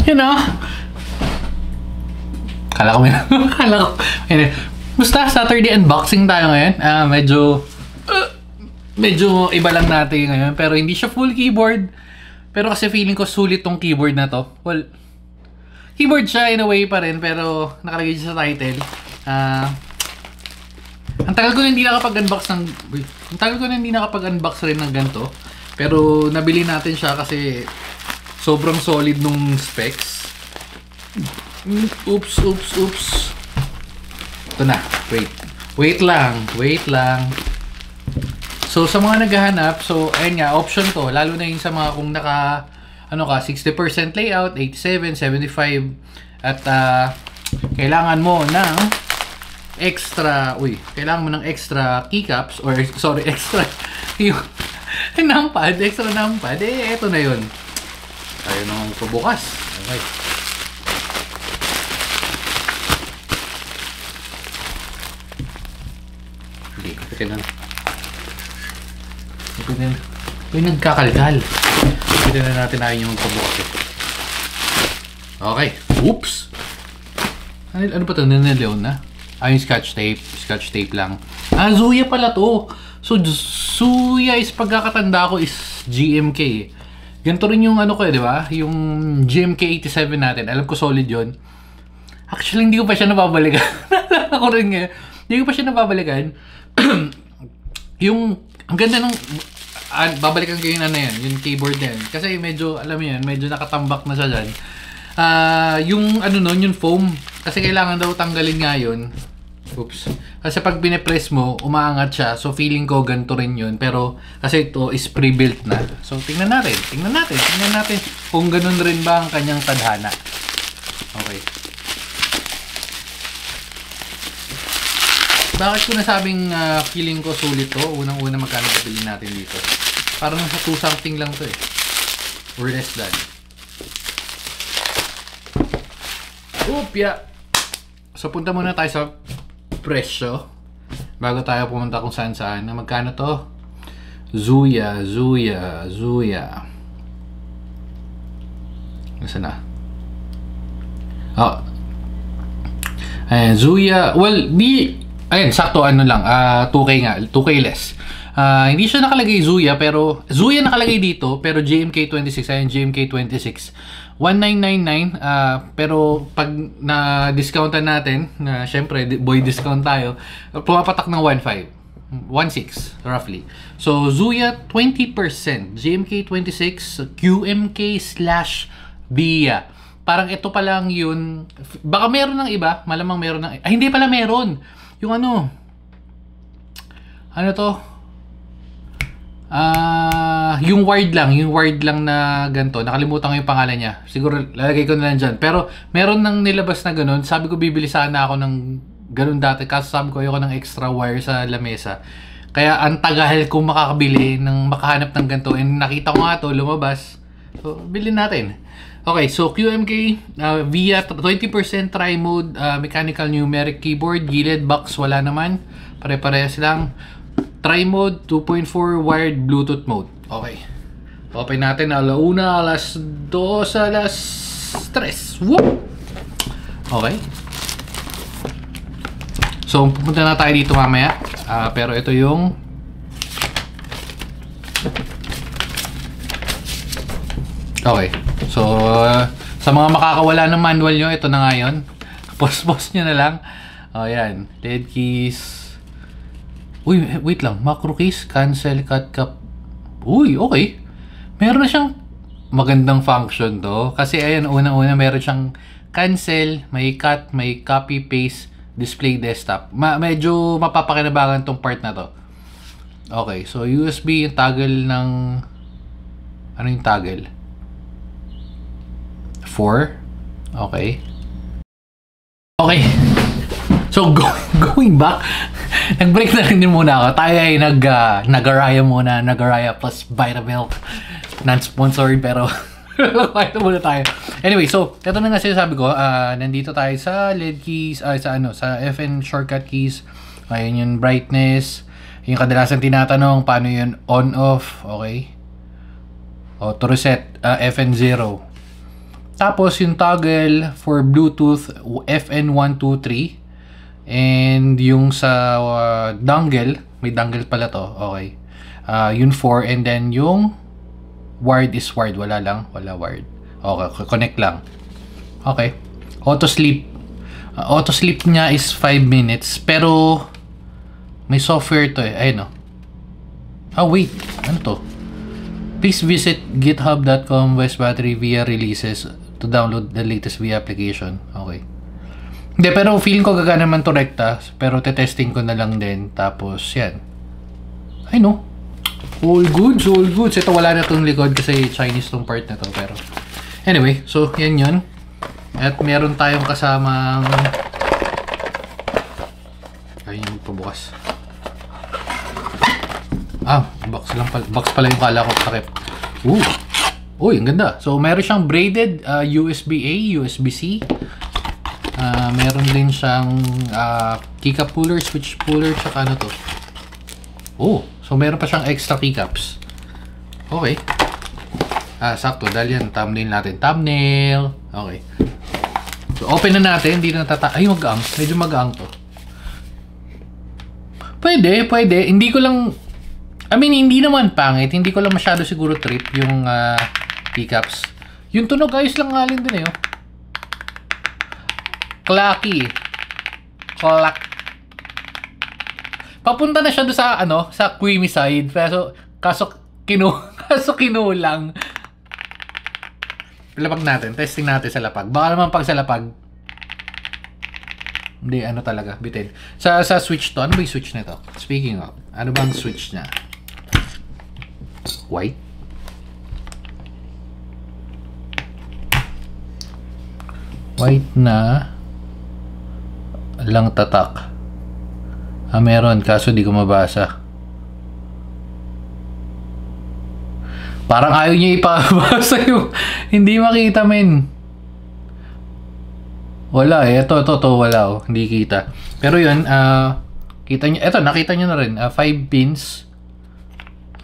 You know? Kala ko anyway, basta Saturday unboxing tayo ngayon. Medyo iba lang natin ngayon, pero hindi siya full keyboard. Pero kasi feeling ko sulit tong keyboard na to. Well, keyboard siya in a way pa rin, pero nakalagay siya sa title. Ang tagal ko na hindi nakapag-unbox rin ng ganito. Pero nabili natin siya kasi sobrang solid nung specs. Oops. Ito na. Wait lang. So sa mga naghahanap, so ayun nga, option to. Lalo na yung sa mga kung naka 60% layout, 87, 75 at kailangan mo ng extra keycaps or extra yung numpad, extra numpad. Eto na yun. Tayo nang pabukas. Okay. Ito yung nagkakalkal. Hindi na natin ayaw yung magpabukas. Okay. Oops! Ano ba ito? Nanaleon na? Yung scotch tape lang. Zuya pala to. So, Zuya is pagkakatanda ko is GMK. Ganito rin yung di ba? Yung GMK 87 natin. Alam ko solid yun. Actually, hindi ko pa siya nababalikan. Ako rin ngayon. Hindi ko pa siya nababalikan. Ang ganda ng babalikan ko yung keyboard na yan. Kasi medyo, alam mo yan, medyo nakatambak na siya dyan. Yung foam. Kasi kailangan daw tanggalin nga yun. Oops. Kasi pag pinapress mo, umaangat siya. So feeling ko ganito rin yun. Pero kasi ito is pre-built na. So tingnan natin kung ganun rin ba ang kanyang tadhana. Okay. Bakit ko nasabing feeling ko sulit to? Unang-una magkano bibili natin dito? Parang nasa 2 something lang to eh. Or less than. Yeah. So punta muna tayo sa presyo bago tayo pumunta kung saan. Magkano to? Zuya. Nasaan na? Ayan, Zuya. Well, ayun, sakto lang. 2K nga. 2K less. Hindi siya nakalagay Zuya, pero Zuya nakalagay dito, pero GMK26. Ayan, GMK26. 1999. Pero pag na-discountan natin, syempre, boy discount tayo, pumapatak ng 1.5. 1.6, roughly. So, Zuya, 20%. GMK26, QMK/BIA. Parang ito pa lang yun. Baka meron ng iba. Malamang meron ng... hindi pala meron. Yung ano to? Yung wired lang na ganito. Nakalimutan ko yung pangalan niya. Siguro lalagay ko na lang dyan. Pero meron nang nilabas na ganun. Sabi ko bibili sana ako ng ganun dati. Kaso sabi ko ayoko ng extra wire sa lamesa. Kaya ang tagal kong makakabili ng makahanap ng ganito. And nakita ko nga to lumabas. So bilhin natin. Okay, so QMK via 20% tri-mode mechanical numeric keyboard, gilid box wala naman, pare-parehas lang. Tri-mode 2.4 wired Bluetooth mode. Okay. Open natin alauna, alas 2, alas 3. Whoop! Okay. So pupunta na tayo dito mamaya. Pero ito yung okay. So, sa mga makakawala ng manual nyo, ito na nga yun. Post-post nyo na lang. Ayan. LED keys. Uy, wait lang. Macro keys. Cancel, cut, cap. Uy, okay. Meron na siyang magandang function to. Kasi ayan, unang-una meron siyang cancel, may cut, may copy, paste, display desktop. Medyo mapapakinabangan tong part na to. Okay. So, USB yung toggle ng... Ano yung toggle? 4. Okay. So, going back, nag-break na rin din muna ako. Tayo ay nag-Nagaraya muna. Nagaraya plus Vitamilk. Non-sponsored, pero ito muna tayo. Anyway, so, ito na nga sinasabi ko. Nandito tayo sa LED keys, sa FN shortcut keys. Ayan yung brightness. Yung kadalasan tinatanong, paano yun on-off. Okay. To reset, FN0. Tapos yung toggle for Bluetooth FN123, and yung sa dongle, may dongle pala to, okay. Yun 4, and then yung wired is wired, wala wired. Okay, connect lang. Okay. Auto sleep. Auto sleep niya is 5 minutes, pero may software to eh. Ayun, no. Wait, ano to? Please visit github.com battery via releases to download the latest via application. Okay. Hindi, pero feeling ko gagana naman to rekta, pero te-testing ko na lang din. Tapos, yan. Ay, no. All goods, all goods. Ito, wala na tong likod kasi Chinese tong part na to. Pero, anyway, so, yan yun. At meron tayong kasamang... Ayun yung pabukas. Box lang pala. Box pala yung kala ko takip. Uy, ang ganda. So, meron siyang braided USB-A, USB-C. Meron din siyang keycap puller, switch puller, tsaka ano to. So meron pa siyang extra keycaps. Okay. Sakto. Dahil yan, thumbnail natin. Thumbnail. Okay. So, open na natin. Hindi na ay, mag-aang. Medyo mag-aang to. Pwede. Hindi ko lang... hindi naman pangit. Hindi ko lang masyado siguro trip yung keycaps. Yung tunog, ayos lang nga din eh. Clacky. Clack. Papunta na siya doon sa, sa creamy side. Kaso kinulang. Lapag natin. Testing natin sa lapag. Baka naman pag sa lapag, hindi, talaga, bitin. Sa switch to, ano ba yung switch nito? Speaking of, ano ba ang switch niya? White? White na lang tatak. Meron, kaso di ko mabasa. Parang ayaw niya ipabasa yung hindi makita, men. Wala eh. Ito, wala hindi kita. Pero yun, kita niyo, eto, nakita niyo na rin. 5 pins.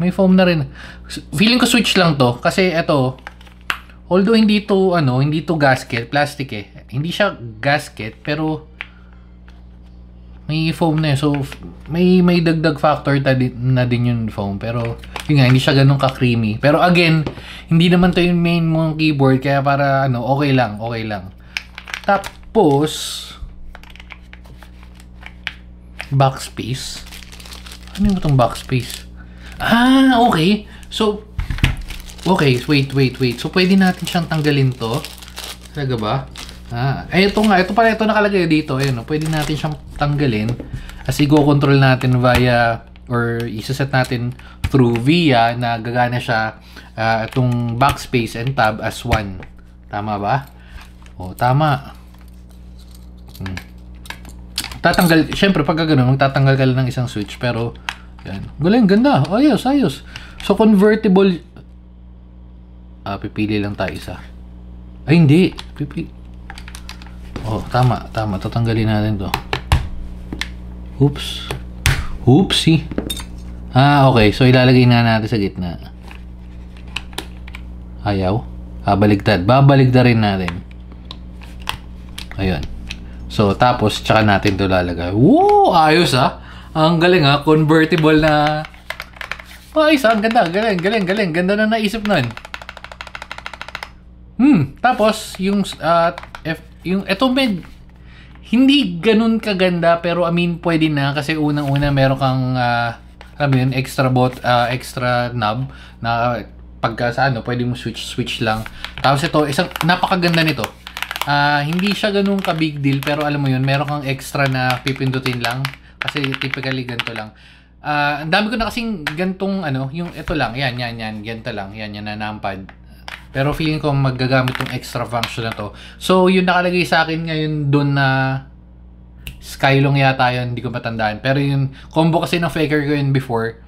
May foam na rin. Feeling ko switch lang to. Kasi eto, although hindi to gasket, plastic eh. Hindi siya gasket, pero may foam na eh. So, may dagdag factor na din yung foam. Pero, yun nga, hindi siya ganun ka-creamy. Pero again, hindi naman to yung main mong keyboard. Kaya para, okay lang. Tapos, backspace. Ano yung itong backspace? Okay. So, okay, wait. So, pwede natin siyang tanggalin to. Talaga ba? Ito nakalagay dito. Ayun, pwede natin siyang tanggalin. As i-go-control natin via, or isa-set natin through via na gagana siya itong backspace and tab as one. Tama ba? Tama. Syempre, pag gano'n, magtatanggal ka lang ng isang switch. Pero, yan. Galing, ganda. Ayos. So, convertible. Pipili lang tayo isa. Ay, hindi. Tama. Tatanggalin natin to. Oops. Oopsie. Okay. So, ilalagay na natin sa gitna. Ayaw. Baligtad. Babaligtarin natin. Ayun. So, tapos, tsaka natin to lalagay. Woo! Ayos Ang galing Convertible na... Ayos ang ganda. Galing. Ganda na naisip nun. Tapos, yung ito hindi ganun kaganda, pero pwede na kasi unang-una meron kang extra knob na pagka sa pwede mo switch lang. Tapos ito, isang napakaganda nito. Hindi siya ganun ka big deal, pero alam mo yun, meron kang extra na pipindutin lang kasi typically ganito lang. Ang dami ko na kasing gantong yung ito lang, yan, ganito lang, yan na numpad. Pero feeling ko magagamit yung extra function na to. So, yung nakalagay sa akin ngayon doon na Skylong yata yun, hindi ko matandaan. Pero yung combo kasi ng Faker ko yun before.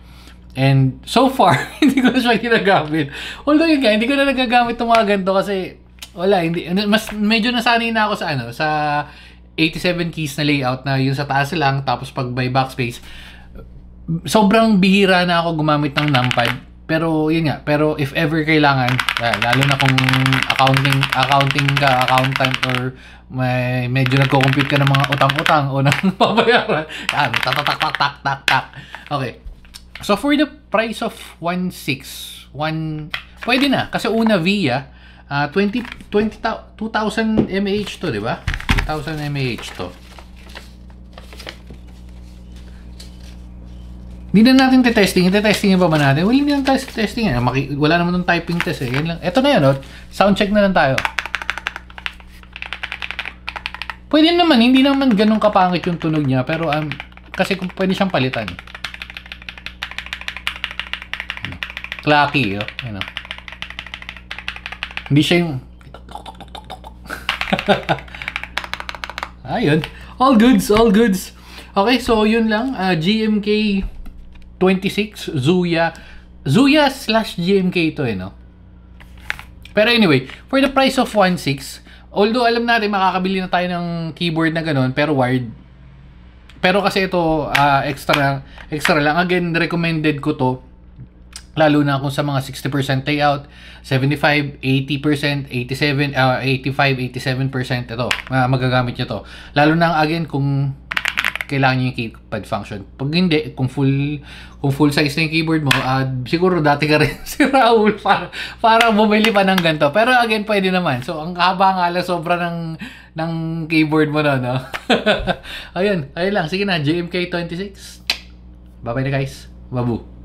And so far, hindi ko na siya ginagamit. Although yun hindi ko na nagagamit ng mga ganito kasi wala, medyo nasanay na ako sa 87 keys na layout na yung sa taas lang, tapos pag by backspace, sobrang bihira na ako gumamit ng numpad. Pero yun nga, pero if ever kailangan, lalo na kung accounting ka, accountant, or may medyo nagko-compute ka ng mga utang-utang o ng pabayaran, tak tak tak tak tak tak. Okay. So for the price of 1.6, pwede na kasi una VIA 2000 mAh to, di ba? 2000 mAh to. Hindi na natin testing pa ba natin? Wala na tayo testing. Wala naman ng typing test eh. Yan lang. Ito na yun, oh. Sound check na lang tayo. Pwede naman, hindi naman ganun kapangit yung tunog niya, pero kasi kung pwede siyang palitan. Clacky, oh. Ano. Hindi siya yung ayun. All goods, all goods. Okay, so yun lang. GMK 26 Zuya/GMK ito eh, no? Pero anyway, for the price of 1.6, although alam natin makakabili na tayo ng keyboard na ganun pero wired. Pero kasi ito extra lang. Again, recommended ko to lalo na kung sa mga 60% layout, 75, 80%, 87, 85, 87% ito. Magagamit niyo to. Lalo na again kung kailangan niyo yung keypad function. Pag hindi, kung full size na yung keyboard mo, siguro dati ka rin si Raul para bumili pa ng ganito. Pero again, pwede naman. So, ang haba nga lang, sobra ng keyboard mo na, no? ayun lang. Sige na, GMK 26. Bye-bye na guys. Babu.